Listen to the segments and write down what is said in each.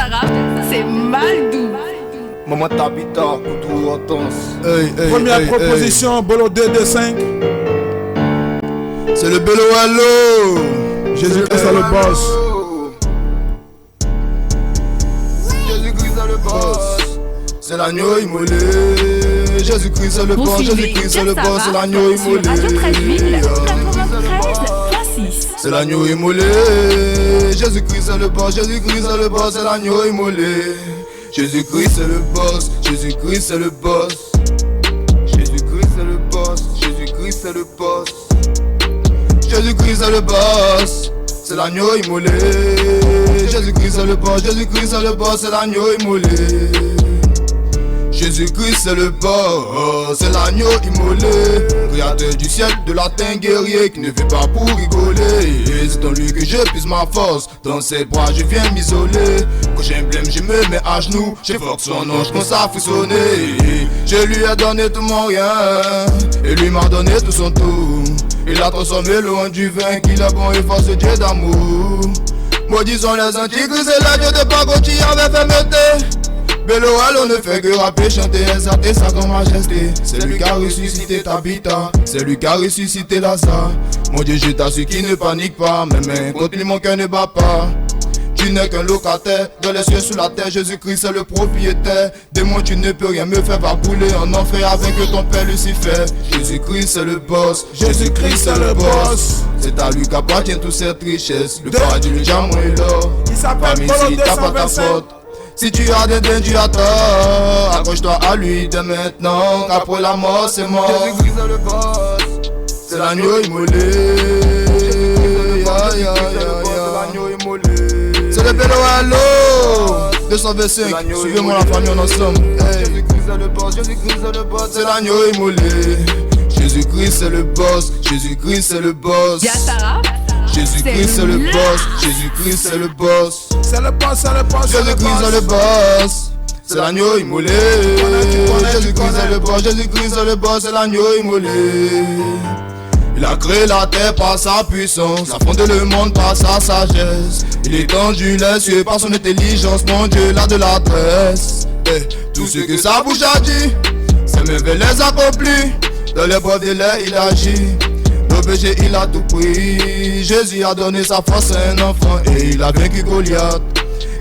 Sarah, c'est Maldou. Maman t'habita, couteau intense. Première proposition, Bolo DD5. C'est le Bello Allo. Jésus-Christ est le boss. Jésus-Christ est le boss. C'est l'agneau immolé. Jésus-Christ est le boss. Jésus-Christ est le boss. C'est l'agneau immolé. C'est l'agneau immolé. Jésus-Christ est le boss. Jésus-Christ est le boss. C'est l'agneau immolé. Jésus-Christ est le boss. Jésus-Christ est le boss. Jésus-Christ est le boss. Jésus-Christ est le boss. Jésus-Christ est le boss. C'est l'agneau immolé. Jésus-Christ est le boss. Jésus-Christ est le boss. C'est l'agneau immolé. Jésus-Christ est le boss, c'est l'agneau immolé. Créateur du ciel, de la terre, guerrier qui ne fait pas pour rigoler. C'est dans lui que je puise ma force, dans ses bras je viens m'isoler. Quand j'ai un blême je me mets à genoux, j'évoque son ange quand ça frissonner. Je lui ai donné tout mon rien, et lui m'a donné tout son tout. Il a transformé le vin du vin, qu'il est bon et fort ce Dieu d'amour. Maudissons les antichrist et l'agneau de Pago qui avait fermeté. Bello Allo ne fait que rapper, chanter, exalter sa grande majesté. C'est lui qui a ressuscité Tabitha, c'est lui qui a ressuscité Lazare. Mon Dieu, je t'assure qu'il ne panique pas, mes mains contre lui mon cœur ne bat pas. Tu n'es qu'un locataire, dans les cieux sous la terre, Jésus-Christ est le propriétaire. Démon, tu ne peux rien me faire bouler en enfer avec ton père Lucifer. Jésus-Christ est le boss, Jésus-Christ est le boss. C'est à lui qu'appartient toute cette richesse, le paradis, le diamant et l'or. Il s'appelle Bolo D125. Si tu as des biens, tu as tort. Accroche-toi à lui dès maintenant, qu'après la mort c'est mort. Jésus-Christ est le boss, c'est l'agneau immolé. C'est le Bello Allo 225, suivez-moi la famille en ensemble. Jésus-Christ est le boss, Jésus-Christ est le boss, c'est l'agneau immolé. Jésus-Christ est le boss, Jésus-Christ est le boss. Jésus-Christ est le boss, Jésus-Christ est le boss. C'est le boss, c'est le boss, Jésus-Christ est le boss, c'est l'agneau immolé. Jésus-Christ est le boss, Jésus-Christ est le boss, c'est l'agneau immolé. Il a créé la terre par sa puissance, a fondé le monde par sa sagesse. Il est tendu les cieux par son intelligence, mon Dieu là de l'adresse. Tout ce que sa bouche a dit, ses mains les accomplit. Dans l'épreuve de l'air il agit. Le péché il a tout pris. Jésus a donné sa force à un enfant et il a vaincu Goliath.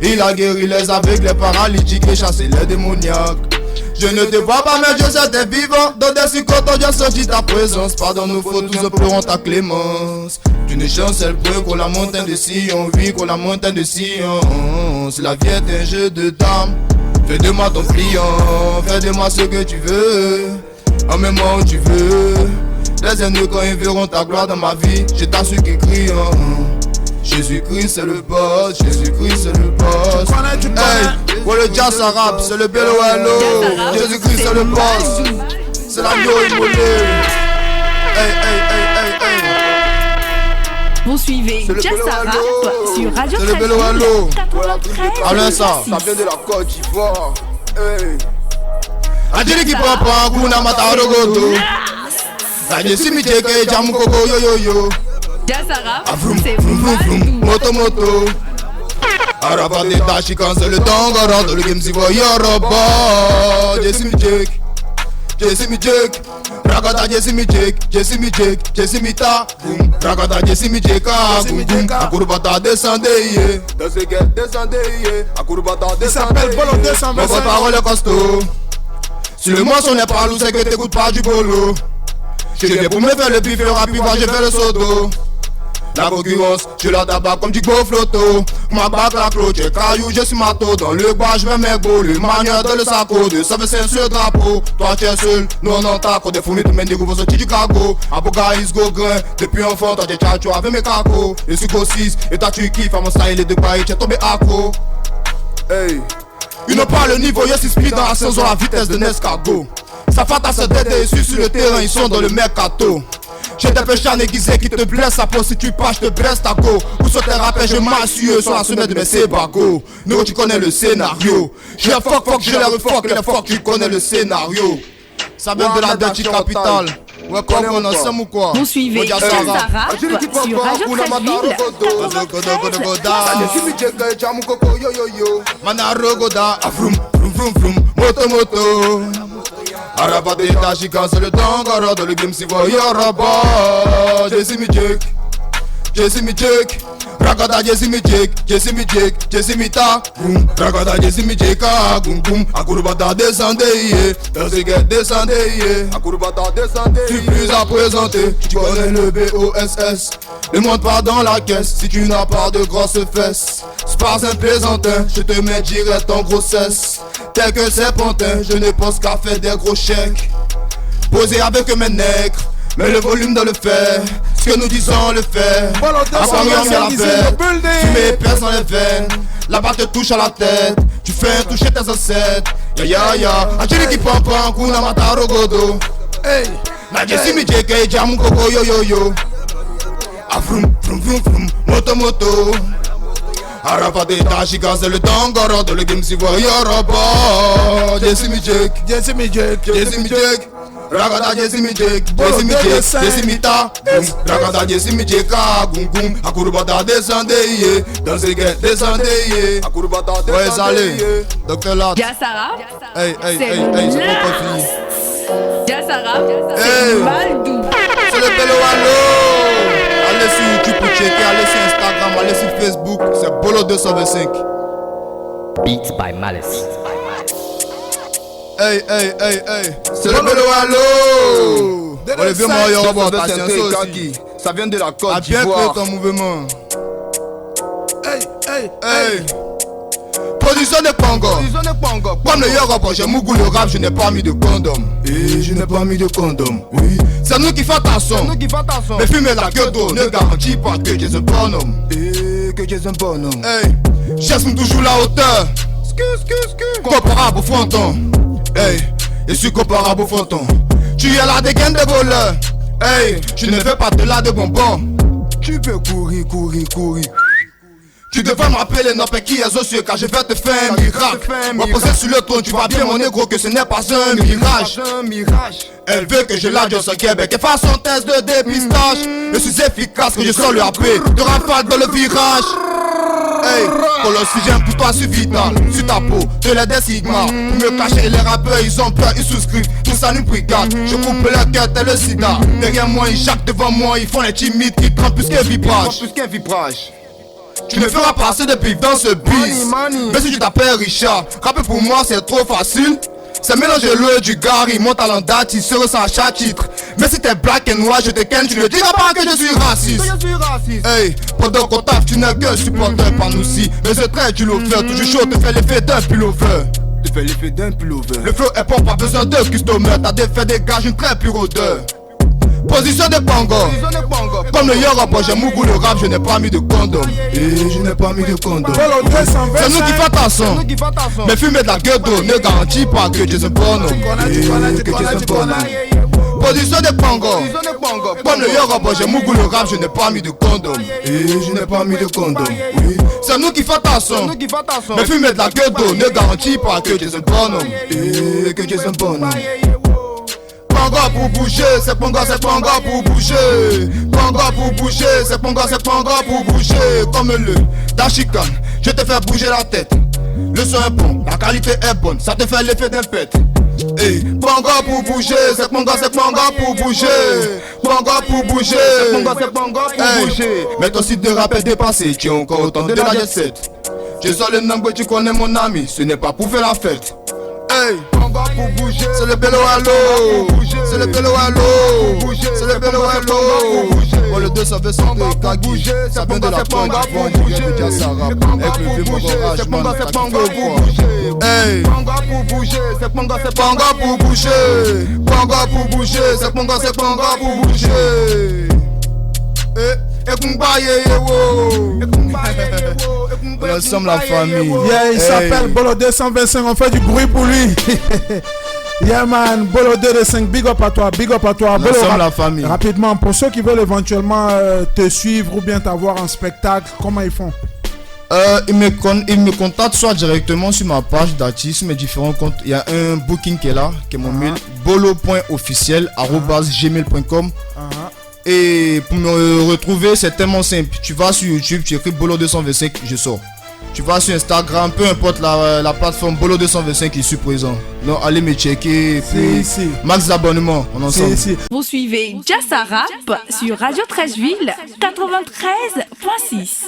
Il a guéri les aveugles, les paralytiques et chassé les démoniaques. Je ne te vois pas mais Dieu c'est t'es vivant. Dans des circonstances j'ai senti ta présence. Pardonne nos fautes, nous implorons ta clémence. Tu ne chancelles point qu'on la montagne de Sion. Oui qu'on la montagne de Sion. Si la vie est un jeu de dames, fais de moi ton client. Fais de moi ce que tu veux, en même temps où tu veux. Les ennemis quand ils verront ta gloire dans ma vie, je t'assure qu'ils crient. Jésus-Christ c'est le boss, Jésus-Christ c'est le boss. Hey, pour le jazz arabe, c'est le Bello Allo. Jésus-Christ c'est le boss, c'est l'agneau immolé. Hey, hey, hey, hey, hey. Vous suivez Jazz Arabe sur Radio C'est le Bello Allo. 93. Alain ça vient de la Côte d'Ivoire. Hey. Adjili qui prend pas kuna matarogoto. Aje simijeke jamu koko yo yo yo. Jazz Arabe, Vroom, c'est vroom, vroom, vroom. Maldou. Moto moto. Araba de tashi quand c'est le tangara dans le game si voit Yoruba. Jesse mi Jake. Ragata Jesse mi Jake ta. Boom. Ragata Jesse mi Jake boom boom. Akurbata descendez yé. Dans ce gars descendez yé. Akurbata Il s'appelle descendez Bolo yé. Mais votre D125. parole est costaud. Si le mensonge n'est pas loup, c'est que t'écoutes pas du bolo. Je viens pour me faire le bif, rapide, moi je fais le sodo. La concurrence, je la tabac comme du beau flotto. Ma bague la cloche, caillou, je suis mato. Dans le bois, je vais mes beaux. Le manière dans le saco, de ça c'est sur le drapeau. Toi tu es seul, nous on entend. Quand des fourmis, tu mènes des groupes sortis du cargo. Aboga, is go grain. Depuis enfant, toi t'es tchatcho avec mes cacos. Je suis go 6, et toi tu kiffes. À mon style, et de paris, tu es tombé accro. Hey. Ils n'ont pas le niveau, yes, ils speed dans la saison, la vitesse de Nescargo. Sa fata se dette et sur le terrain, ils sont dans le mercato. J'ai des péchés aiguisés qui te blessent, sa peau si tu pas, je te blesse ta go. Pour sauter rappel, je m'assure sur la semaine de mes sébago. Nous, tu connais le scénario. J'ai fuck, je les refuck, les fuck, tu connais le scénario. Ça vient de la Dirty Capital. Ouais, quoi, on ensemble ou quoi? Vous suivez Jazz Arabe sur Radio Fraîcheville. Manarogoda, vroom, vroom, vroom, vroom, moto, moto. Araba de Tachika, c'est le tangara de le game, si vous y araba. Jesse mi Jake, Ragada Jesse mi Jake, ta, boom. Ragada Jesse mi Jake, boom, boom. Akurbata descendez, descendez, Akurbata descendez. Tu plus à présenter, tu connais le BOSS. Ne monte pas dans la caisse si tu n'as pas de grosses fesses. C'est pas un plaisantin, je te mets direct en grossesse. Tel que c'est pantin, je ne pense qu'à faire des gros chèques. Posé avec mes nègres, mais le volume dans le fer. Ce que nous disons le fait. Apparemment à la fête. Tu mets perce dans les veines. Là-bas te touche à la tête. Tu fais toucher tes ancêtres. Ya. Achille qui pompe en kuna mataro godo. Hey, na jesi mi jeke jamu koko yo. Vroom, vroom, vroom, vroom, moto. Araba de Tachika, c'est le tangara de le game, si vous y araba. Jesse mi Jake. Ragada Jesse mi Jake, ta, boom. Ragada Jesse mi Jake, boom, boom. Akurbata descendez, dansez, descendez. Akurbata descendez. Ouais, allez, Dr. Lat. Jazz Arabe, Hey, c'est pas encore fini. Jazz Arabe, Hey. c'est Maldou. C'est le Bello Allo. Allez sur YouTube pour checker, allez sur Instagram, allez sur Facebook, c'est Bolo 225. Beats by Malice. Hey, c'est le Bello Allo. On est bien marié, Robert, attention aussi. Ça vient de la A Côte bien créé d'Ivoire. ton mouvement. Hey. Production de Congo. Comme le Yoruba, j'ai Mougou le rap, je n'ai pas mis de condom. Et je n'ai pas mis de condom. Oui. C'est nous qui faisons attention. Mais fumer la gueule d'eau ne garantit pas que tu es un bonhomme. Et que tu es un bonhomme. Hey, cherche toujours la hauteur. Comparable au fronton. Hey, je suis comparable au fronton. Tu es là des gains de voleurs. Hey, tu ne fais pas de là de bonbons. Tu peux courir. Tu devrais m'appeler non qui est socieux car je vais te faire un miracle. Reposer sur le trône, tu vois bien mon négro que ce n'est pas un mirage. Elle veut que je la dise au Québec et fasse son test de dépistage. Je suis efficace que je sors le AP de rafale dans le virage. Hey, quand l'oxygène pour toi c'est vital. Sur ta peau, je l'ai des sigma. Pour me cacher les rappeurs, ils ont peur, ils souscrivent. Tout ça une brigade, je coupe leur cœur tel le sida. Derrière moi, ils jacquent devant moi, ils font les timides qui tremblent plus qu'un vibrage. Tu ne feras pas assez de pif dans ce bis. Mais si tu t'appelles Richard, rapper pour moi c'est trop facile. C'est mélanger l'eau du Gary, mon talent date, il se ressent à chaque titre. Mais si t'es black and white, je te ken, tu ne diras pas que je suis raciste. Hey, pendant qu'on tape, tu n'es que supporter par nous si. Mais ce trait du lover, toujours chaud, te fait l'effet d'un pullover. Le flow est pas besoin de customer, t'as des faits dégage une très pure odeur. Position de Congo. Comme le Yoruba, j'ai Mougou le rap, je n'ai pas mis de condom. Et je n'ai pas mis de condom. C'est nous qui faisons attention. Mais fumer de la gueule d'eau ne garantit pas que tu es un bonhomme. Et que tu es un bonhomme. Position de Congo. Comme le Yoruba, j'ai Mougou le rap, je n'ai pas mis de condom. Et je n'ai pas mis de condom. Oui. C'est nous qui faisons attention. Mais fumer de la gueule d'eau ne garantit pas que tu es un bonhomme. Et que tu es un bonhomme. Pongo pour bouger, c'est pongo pour bouger. Pongo pour bouger, c'est pongo pour bouger. Comme le Tachika, je te fais bouger la tête. Le son est bon, la qualité est bonne, ça te fait l'effet d'un pet. Hey, pongo pour bouger, c'est pongo pour bouger. Pongo pour bouger, c'est pongo pour bouger. Mais ton site de rap est dépassé, tu es encore autant de la jet set. Je sors le number, tu connais mon ami, ce n'est pas pour faire la fête. Hey, pour bouger, c'est le Bello Allo. C'est le Bello Allo. C'est le Bello Allo. Pour le 225 de Kagi, ça vient de la pointe du vent, du vient de Jazz Arabe. Avec le vieux morage, man, t'as kiffé quoi. Hey, pour bouger, c'est Pongo pour bouger. Pongo pour bouger, c'est Pongo pour bouger. Et Kumbaye Yewo. On ensemble la famille. Yeah, il s'appelle Bolo 225, on fait du bruit pour lui. Yeah man, Bolo 225, big up à toi. On ensemble la famille. Rapidement, pour ceux qui veulent éventuellement te suivre ou bien t'avoir en spectacle, comment ils font? Il me contacte soit directement sur ma page d'artiste, mes différents comptes. Il y a un booking qui est là, qui est mon mail, bolo.officiel@gmail.com. Et pour me retrouver, c'est tellement simple. Tu vas sur YouTube, tu écris Bolo 225, je sors. Tu vas sur Instagram, peu importe la plateforme, Bolo 225, je suis présent. Donc allez me checker. Max d'abonnement, on ensemble. Vous suivez Jassa Rap sur Radio Trècheville 93.6.